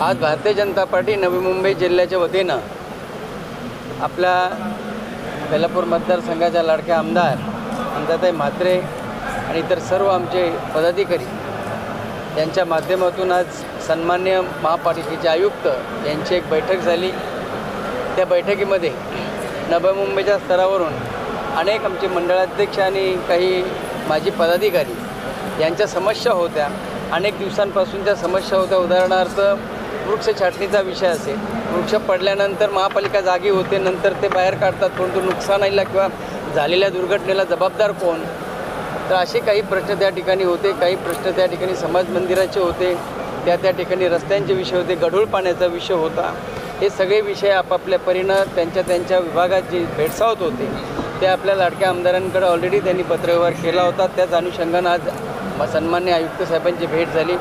आज भारतीय जनता पार्टी नवी मुंबई जिल्ह्याच्या वतीनं आपल्या बेलापूर मतदारसंघाच्या लाडक्या आमदार अंधाताई म्हात्रे आणि इतर सर्व आमचे पदाधिकारी यांच्या माध्यमातून आज सन्मान्य महापालिकेचे आयुक्त यांची एक बैठक झाली। त्या बैठकीमध्ये नवी मुंबईच्या स्तरावरून अनेक आमचे मंडळाध्यक्ष आणि काही माजी पदाधिकारी यांच्या समस्या होत्या। अनेक दिवसांपासूनच्या समस्या होत्या। उदाहरणार्थ वृक्ष छाटणीचा विषय असेल, वृक्ष पडल्यानंतर महापालिका जागी होते, नंतर ते बाहेर काढतात, परंतु नुकसानीला किंवा झालेल्या दुर्घटनेला जबाबदार कोण? तर असे काही प्रश्न त्या ठिकाणी होते। काही प्रश्न त्या ठिकाणी समाज मंदिराचे होते, त्या ठिकाणी रस्त्यांचे विषय होते, गढूळ पाण्याचा विषय होता। हे सगळे विषय आपापल्या परीनं त्यांच्या विभागात जे भेडसावत होते ते आपल्या लाडक्या आमदारांकडे ऑलरेडी त्यांनी पत्रव्यवहार केला होता। त्याच अनुषंगानं आज सन्मान्य आयुक्त साहेबांची भेट झाली।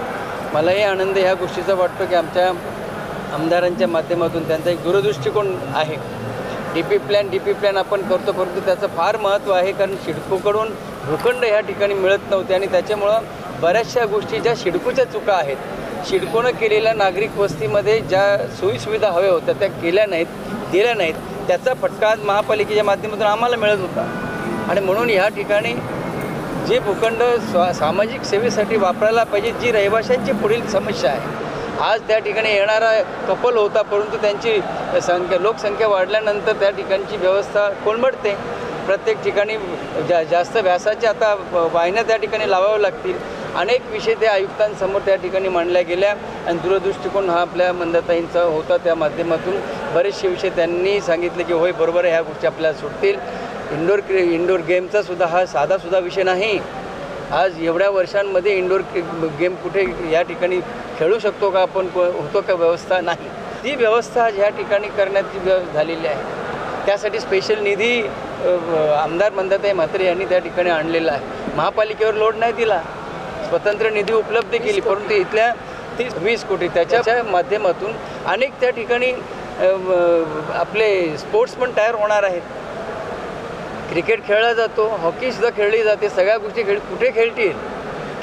मलाही आनंद ह्या गोष्टीचा वाटतो की आमच्या आमदारांच्या माध्यमातून त्यांचा एक दूरदृष्टिकोन आहे। डीपी प्लॅन आपण करतो, परंतु त्याचं फार महत्त्व आहे, कारण सिडकोकडून भूखंड ह्या ठिकाणी मिळत नव्हते आणि त्याच्यामुळं बऱ्याचशा गोष्टी ज्या सिडकोच्या चुका आहेत, सिडकोनं केलेल्या नागरिक वस्तीमध्ये ज्या सोयीसुविधा हव्या होत्या त्या केल्या नाहीत, दिल्या नाहीत, त्याचा फटका आज महापालिकेच्या माध्यमातून आम्हाला मिळत होता। आणि म्हणून ह्या ठिकाणी जे भूखंड सामाजिक सेवेसाठी वापरायला पाहिजे, जी रहिवाशांची पुढील समस्या आहे, आज त्या ठिकाणी येणारा कपल होता, परंतु त्यांची लोकसंख्या वाढल्यानंतर त्या ठिकाणची व्यवस्था कोलमडते। प्रत्येक ठिकाणी जास्त व्यासाचे आता वाहिन्या त्या ठिकाणी लावाव्या लागतील। अनेक विषय त्या आयुक्तांसमोर त्या ठिकाणी मांडल्या गेल्या आणि दूरदृष्टिकोन हा आपल्या मंदाताईंचा होता। त्या माध्यमातून बरेचसे विषय त्यांनी सांगितले की होय बरोबर आहे, ह्या गोष्टी आपल्याला सुटतील। इंडोर गेमचा सुद्धा हा साधासुद्धा विषय नाही। आज एवढ्या वर्षांमध्ये इंडोर गेम कुठे या ठिकाणी खेळू शकतो का आपण, होतो का व्यवस्था? नाही। ती व्यवस्था आज ह्या ठिकाणी करण्याची झालेली आहे। त्यासाठी स्पेशल निधी आमदार मंदाताई म्हात्रे यांनी त्या ठिकाणी आणलेला आहे। महापालिकेवर लोड नाही दिला, स्वतंत्र निधी उपलब्ध केली, परंतु इथल्या 20 कोटी त्याच्या माध्यमातून अनेक त्या ठिकाणी आपले स्पोर्ट्समन तयार होणार आहेत। क्रिकेट खेळला जातो, हॉकीसुद्धा खेळली जाते, सगळ्या गोष्टी कुठे खेळतील?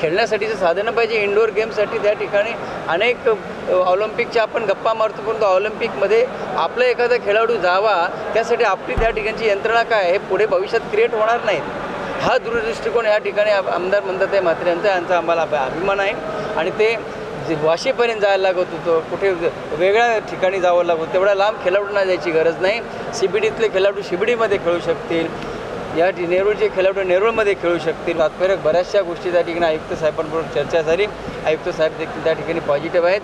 खेळण्यासाठीचं साधनं पाहिजे। इंडोर गेमसाठी त्या ठिकाणी अनेक ऑलिम्पिकच्या आपण गप्पा मारतो, परंतु ऑलिम्पिकमध्ये आपला एखादा खेळाडू जावा, त्यासाठी आपली त्या ठिकाणची यंत्रणा काय हे पुढे भविष्यात क्रिएट होणार नाहीत। हा दूरदृष्टिकोन या ठिकाणी आमदार मंदाताई म्हात्रे यांचा आम्हाला अभिमान आहे। आणि ते वाशीपर्यंत जायला लागत होतं, कुठे वेगळ्या ठिकाणी जावं लागतं, तेवढ्या लांब खेळाडूंना जायची गरज नाही। CBDतले खेळाडू CBDमध्ये खेळू शकतील, या नेरूळचे खेळाडू नेरूळमध्ये खेळू शकतील। तात्पर्य बऱ्याचशा गोष्टी त्या ठिकाणी आयुक्त साहेबांबरोबर चर्चा झाली। आयुक्त साहेब देखील त्या ठिकाणी पॉझिटिव्ह आहेत।